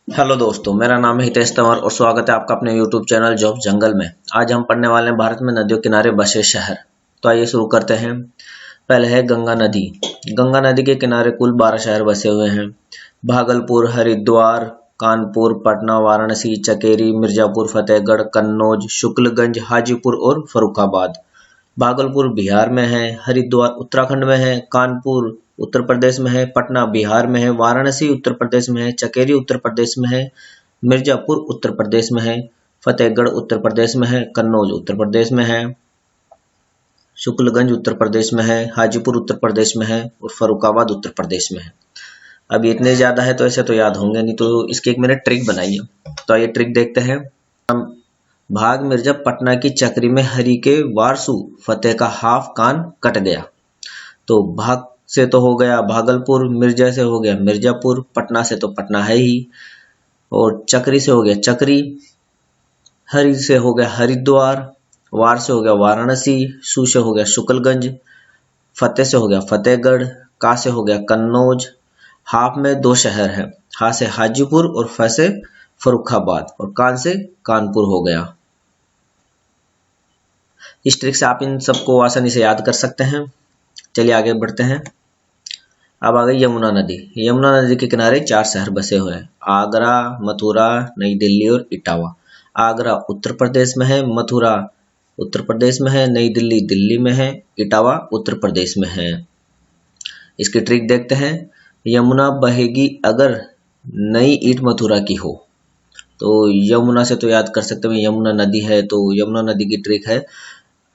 Hello दोस्तों, मेरा नाम है हितेश तंवर और स्वागत है आपका अपने यूट्यूब चैनल जॉब जंगल में। आज हम पढ़ने वाले हैं भारत में नदियों किनारे बसे शहर। तो आइए शुरू करते हैं। पहले है गंगा नदी। गंगा नदी के किनारे कुल 12 शहर बसे हुए हैं। भागलपुर, हरिद्वार, कानपुर, पटना, वाराणसी, चकेरी, मिर्जापुर, फतेहगढ़, कन्नौज, शुक्लगंज, हाजीपुर और फर्रुखाबाद। भागलपुर बिहार में है, हरिद्वार उत्तराखंड में है, कानपुर उत्तर प्रदेश में है, पटना बिहार में है, वाराणसी उत्तर प्रदेश में है, चकेरी उत्तर प्रदेश में है, मिर्जापुर उत्तर प्रदेश में है, फतेहगढ़ उत्तर प्रदेश में है, कन्नौज उत्तर प्रदेश में है, शुक्लगंज उत्तर प्रदेश में है, हाजीपुर उत्तर प्रदेश में है और फर्रुखाबाद उत्तर प्रदेश में है। अब इतने ज्यादा है तो ऐसे तो याद होंगे नहीं, तो इसकी एक मैंने ट्रिक बनाई है। तो ये ट्रिक देखते हैं। भाग मिर्जा पटना की चक्री में हरी के वारसू, फतेह का हाफ कान कट गया। तो भाग से तो हो गया भागलपुर, मिर्जा से हो गया मिर्जापुर, पटना से तो पटना है ही, और चक्री से हो गया चक्री, हरी से हो गया हरिद्वार, वार से हो गया वाराणसी, सू से हो गया शुक्लगंज, फतेह से हो गया फतेहगढ़, का से हो गया कन्नौज। हाफ में 2 शहर है, हा से हाजीपुर और फ से फर्रुखाबाद, और कान से कानपुर हो गया। इस ट्रिक से आप इन सबको आसानी से याद कर सकते हैं। चलिए आगे बढ़ते हैं। अब आ गई यमुना नदी। यमुना नदी के किनारे 4 शहर बसे हुए हैं, आगरा, मथुरा, नई दिल्ली और इटावा। आगरा उत्तर प्रदेश में है, मथुरा उत्तर प्रदेश में है, नई दिल्ली दिल्ली में है, इटावा उत्तर प्रदेश में है। इसकी ट्रिक देखते हैं। यमुना बहेगी अगर नई ईंट मथुरा की हो। तो यमुना से तो याद कर सकते हैं, यमुना नदी है, तो यमुना नदी की ट्रिक है,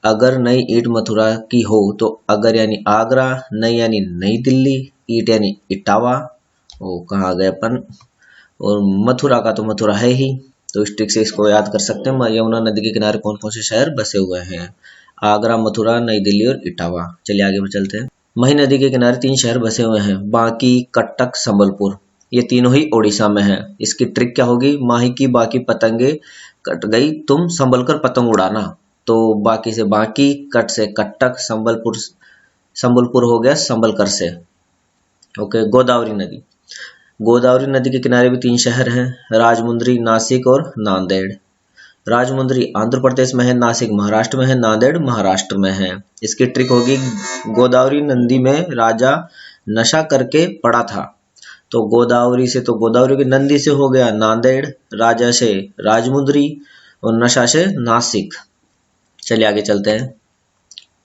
अगर नई ईंट मथुरा की हो। तो अगर यानी आगरा, नई यानी नई दिल्ली, ईंट यानी इटावा, वो कहाँ गए अपन, और मथुरा का तो मथुरा है ही। तो इस ट्रिक से इसको याद कर सकते हैं। यमुना नदी के किनारे कौन कौन से शहर बसे हुए हैं, आगरा, मथुरा, नई दिल्ली और इटावा। चलिए आगे चलते हैं। मही नदी के किनारे 3 शहर बसे हुए हैं, बांकी, कटक, संबलपुर। ये तीनों ही ओडिशा में है। इसकी ट्रिक क्या होगी, माही की बाकी पतंगे कट गई, तुम संभल कर पतंग उड़ाना। तो बाकी से बाकी, कट से कटक, संबलपुर हो गया संबलकर से। ओके। गोदावरी नदी। गोदावरी नदी के किनारे भी 3 शहर हैं, राजमुंद्री, नासिक और नांदेड़। राजमुंद्री आंध्र प्रदेश में है, नासिक महाराष्ट्र में है, नांदेड़ महाराष्ट्र में है। इसकी ट्रिक होगी, गोदावरी नदी में राजा नशा करके पड़ा था। तो गोदावरी से तो गोदावरी की नंदी से हो गया नांदेड़, राजा से राजमुंद्री और नशा से नासिक। चलिए आगे चलते हैं।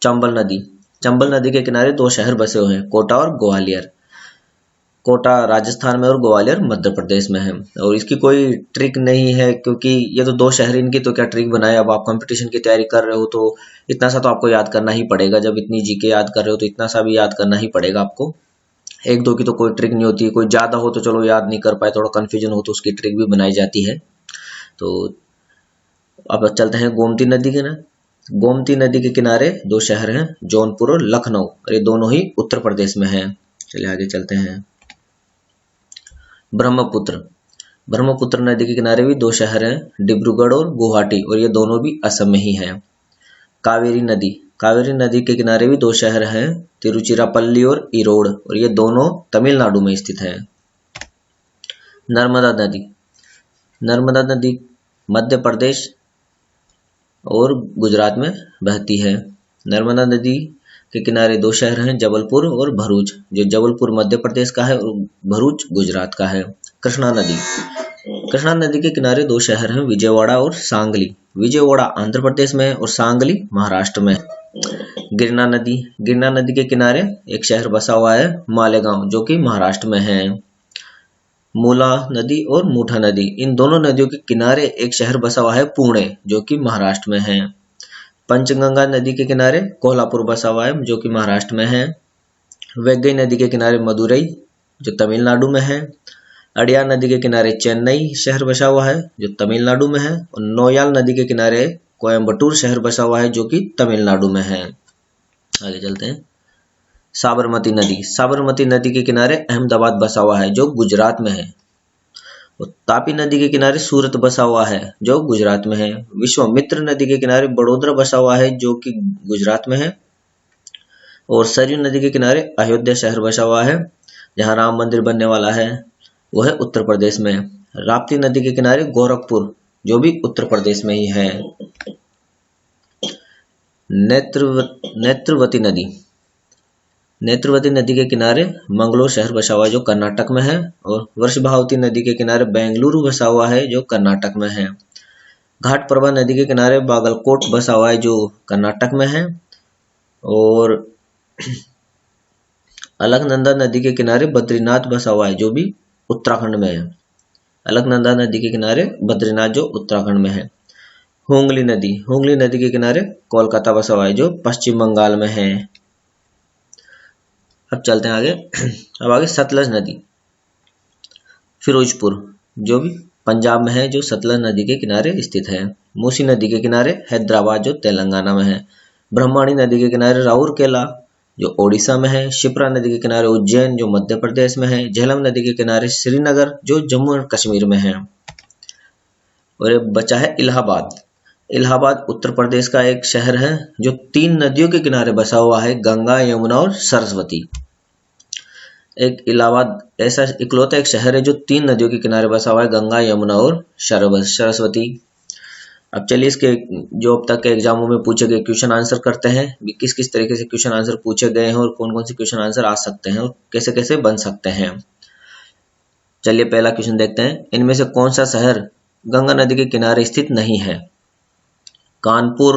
चंबल नदी। चंबल नदी के किनारे 2 शहर बसे हुए हैं, कोटा और ग्वालियर। कोटा राजस्थान में और ग्वालियर मध्य प्रदेश में है। और इसकी कोई ट्रिक नहीं है, क्योंकि ये तो 2 शहर, इनकी तो क्या ट्रिक बनाए। अब आप कंपटीशन की तैयारी कर रहे हो तो इतना सा तो आपको याद करना ही पड़ेगा। जब इतनी जीके याद कर रहे हो तो इतना सा भी याद करना ही पड़ेगा आपको। 1-2 की तो कोई ट्रिक नहीं होती, कोई ज्यादा हो तो चलो याद नहीं कर पाए, थोड़ा कंफ्यूजन हो तो उसकी ट्रिक भी बनाई जाती है। तो अब चलते हैं गोमती नदी के ना। गोमती नदी के किनारे 2 शहर हैं, जौनपुर और लखनऊ, और ये दोनों ही उत्तर प्रदेश में हैं। चलिए आगे चलते हैं। ब्रह्मपुत्र। ब्रह्मपुत्र नदी के किनारे भी 2 शहर हैं, डिब्रूगढ़ और गुवाहाटी, और ये दोनों भी असम में ही हैं। कावेरी नदी। कावेरी नदी के किनारे भी 2 शहर हैं, तिरुचिरापल्ली और इरोड, और ये दोनों तमिलनाडु में स्थित हैं। नर्मदा नदी। नर्मदा नदी मध्य प्रदेश और गुजरात में बहती है। नर्मदा नदी के किनारे 2 शहर हैं, जबलपुर और भरूच, जो जबलपुर मध्य प्रदेश का है और भरूच गुजरात का है। कृष्णा नदी। कृष्णा नदी के किनारे 2 शहर हैं, विजयवाड़ा और सांगली। विजयवाड़ा आंध्र प्रदेश में और सांगली महाराष्ट्र में। गिरना नदी। गिरना नदी के किनारे एक शहर बसा हुआ है, मालेगांव, जो कि महाराष्ट्र में है। मूला नदी और मूठा नदी, इन दोनों नदियों के किनारे एक शहर बसा हुआ है, पुणे, जो कि महाराष्ट्र में है। पंचगंगा नदी के किनारे कोल्हापुर बसा हुआ है, जो कि महाराष्ट्र में है। वैगई नदी के किनारे मदुरई, जो तमिलनाडु में है। अड़ियार नदी के किनारे चेन्नई शहर बसा हुआ है, जो तमिलनाडु में है। और नोयाल नदी के किनारे कोयम्बटूर शहर बसा हुआ है, जो कि तमिलनाडु में है। आगे चलते हैं। साबरमती नदी। साबरमती नदी के किनारे अहमदाबाद बसा हुआ है, जो गुजरात में है। और तापी नदी के किनारे सूरत बसा हुआ है, जो गुजरात में है। विश्वामित्र नदी के किनारे बड़ोदरा बसा हुआ है, जो कि गुजरात में है। और सरयू नदी के किनारे अयोध्या शहर बसा हुआ है, जहां राम मंदिर बनने वाला है, वो है उत्तर प्रदेश में। राप्ती नदी के किनारे गोरखपुर, जो भी उत्तर प्रदेश में ही है। नेत्रवती नदी, नेत्रवती नदी के किनारे मंगलोर शहर बसा हुआ है जो कर्नाटक में है, और वृषभावती नदी के किनारे बेंगलुरु बसा हुआ है जो कर्नाटक में है। घाटप्रभा नदी के किनारे बागलकोट बसा हुआ है जो कर्नाटक में है, और अलकनंदा नदी के किनारे बद्रीनाथ बसा हुआ है जो भी उत्तराखंड में है। अलकनंदा नदी के किनारे बद्रीनाथ जो उत्तराखंड में है। हुगली नदी के किनारे कोलकाता बसा हुआ है जो पश्चिम बंगाल में है। अब चलते हैं आगे। अब आगे सतलज नदी, फिरोजपुर जो भी पंजाब में है जो सतलज नदी के किनारे स्थित है। मूसी नदी के किनारे हैदराबाद जो तेलंगाना में है। ब्रह्मणी नदी के किनारे राउरकेला जो ओडिशा में है। शिप्रा नदी के किनारे उज्जैन जो मध्य प्रदेश में है। झेलम नदी के किनारे श्रीनगर जो जम्मू एंड कश्मीर में है। और ये बचा है इलाहाबाद। इलाहाबाद उत्तर प्रदेश का एक शहर है जो 3 नदियों के किनारे बसा हुआ है, गंगा, यमुना और सरस्वती। एक इलाहाबाद ऐसा इकलौता एक शहर है जो 3 नदियों के किनारे बसा हुआ है, गंगा, यमुना और सरस्वती। अब चलिए इसके जो अब तक के एग्जामों में पूछे गए क्वेश्चन आंसर करते हैं, किस किस तरीके से क्वेश्चन आंसर पूछे गए हैं और कौन कौन से क्वेश्चन आंसर आ सकते हैं और कैसे कैसे बन सकते हैं। चलिए पहला क्वेश्चन देखते हैं। इनमें से कौन सा शहर गंगा नदी के किनारे स्थित नहीं है? कानपुर,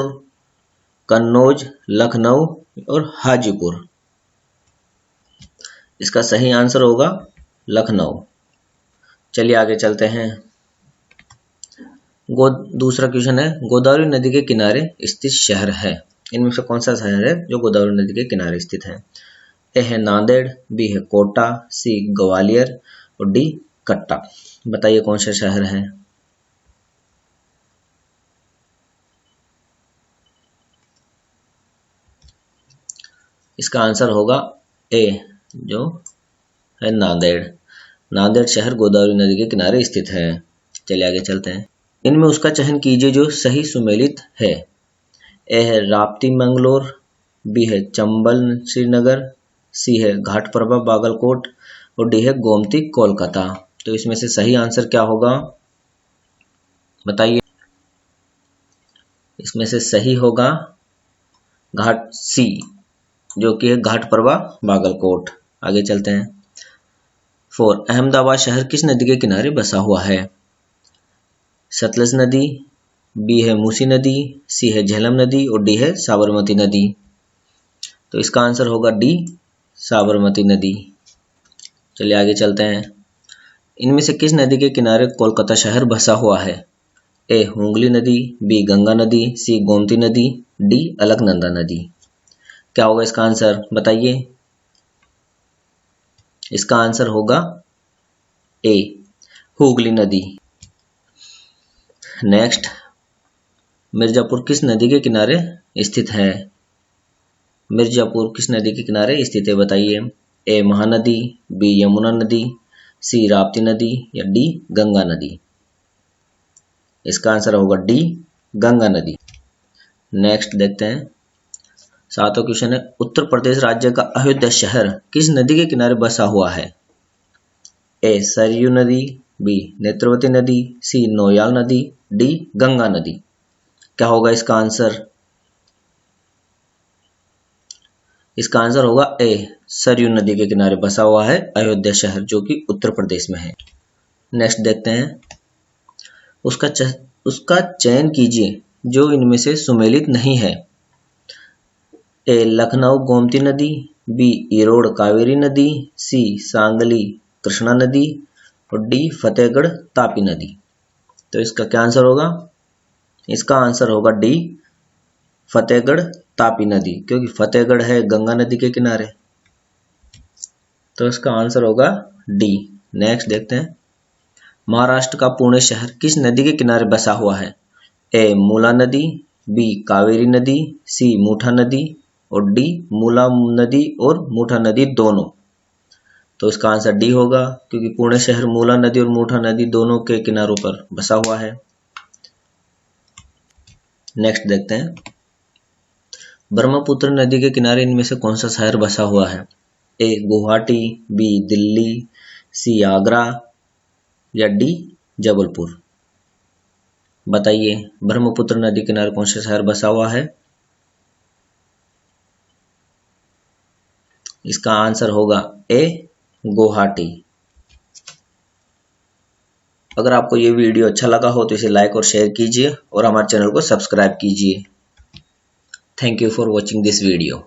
कन्नौज, लखनऊ और हाजीपुर। इसका सही आंसर होगा लखनऊ। चलिए आगे चलते हैं। दूसरा क्वेश्चन है, गोदावरी नदी के किनारे स्थित शहर है। इनमें से कौन सा शहर है जो गोदावरी नदी के किनारे स्थित है? ए है नांदेड़, बी है कोटा, सी ग्वालियर और डी कट्टा। बताइए कौन सा शहर है? इसका आंसर होगा ए जो है नांदेड़। नांदेड़ शहर गोदावरी नदी के किनारे स्थित है। चलिए आगे चलते हैं। इनमें उसका चयन कीजिए जो सही सुमेलित है। ए है राप्ती मंगलोर, बी है चंबल श्रीनगर, सी है घाटप्रभा बागलकोट और डी है गोमती कोलकाता। तो इसमें से सही आंसर क्या होगा बताइए? इसमें से सही होगा घाट सी जो कि है घाटप्रभा बागलकोट। आगे चलते हैं। 4 अहमदाबाद शहर किस नदी के किनारे बसा हुआ है? सतलज नदी, बी है मूसी नदी, सी है झेलम नदी और डी है साबरमती नदी। तो इसका आंसर होगा डी साबरमती नदी। चलिए आगे चलते हैं। इनमें से किस नदी के किनारे कोलकाता शहर बसा हुआ है? ए हुगली नदी, बी गंगा नदी, सी गोमती नदी, डी अलकनंदा नदी। क्या होगा इसका आंसर बताइए? इसका आंसर होगा ए हुगली नदी। नेक्स्ट, मिर्जापुर किस नदी के किनारे स्थित है? मिर्जापुर किस नदी के किनारे स्थित है बताइए? ए महानदी, बी यमुना नदी, सी राप्ती नदी या डी गंगा नदी। इसका आंसर होगा डी गंगा नदी। नेक्स्ट देखते हैं। 7वां क्वेश्चन है, उत्तर प्रदेश राज्य का अयोध्या शहर किस नदी के किनारे बसा हुआ है? ए सरयू नदी, बी नेत्रवती नदी, सी नोयाल नदी, डी गंगा नदी। क्या होगा इसका आंसर? इसका आंसर होगा ए सरयू नदी के किनारे बसा हुआ है अयोध्या शहर जो कि उत्तर प्रदेश में है। नेक्स्ट देखते हैं। उसका चयन कीजिए जो इनमें से सुमेलित नहीं है। ए लखनऊ गोमती नदी, बी इरोड़ कावेरी नदी, सी सांगली कृष्णा नदी और डी फतेहगढ़ तापी नदी। तो इसका क्या आंसर होगा? इसका आंसर होगा डी फतेहगढ़ तापी नदी, क्योंकि फतेहगढ़ है गंगा नदी के किनारे। तो इसका आंसर होगा डी। नेक्स्ट देखते हैं। महाराष्ट्र का पुणे शहर किस नदी के किनारे बसा हुआ है? ए मूला नदी, बी कावेरी नदी, सी मुठा नदी और डी मूला नदी और मुठा नदी दोनों। तो इसका आंसर डी होगा, क्योंकि पुणे शहर मूला नदी और मुठा नदी दोनों के किनारों पर बसा हुआ है। नेक्स्ट देखते हैं। ब्रह्मपुत्र नदी के किनारे इनमें से कौन सा शहर बसा हुआ है? ए गुवाहाटी, बी दिल्ली, सी आगरा या डी जबलपुर। बताइए ब्रह्मपुत्र नदी किनारे कौन सा शहर बसा हुआ है? इसका आंसर होगा ए, गुवाहाटी। अगर आपको ये वीडियो अच्छा लगा हो तो इसे लाइक और शेयर कीजिए और हमारे चैनल को सब्सक्राइब कीजिए। Thank you for watching this video.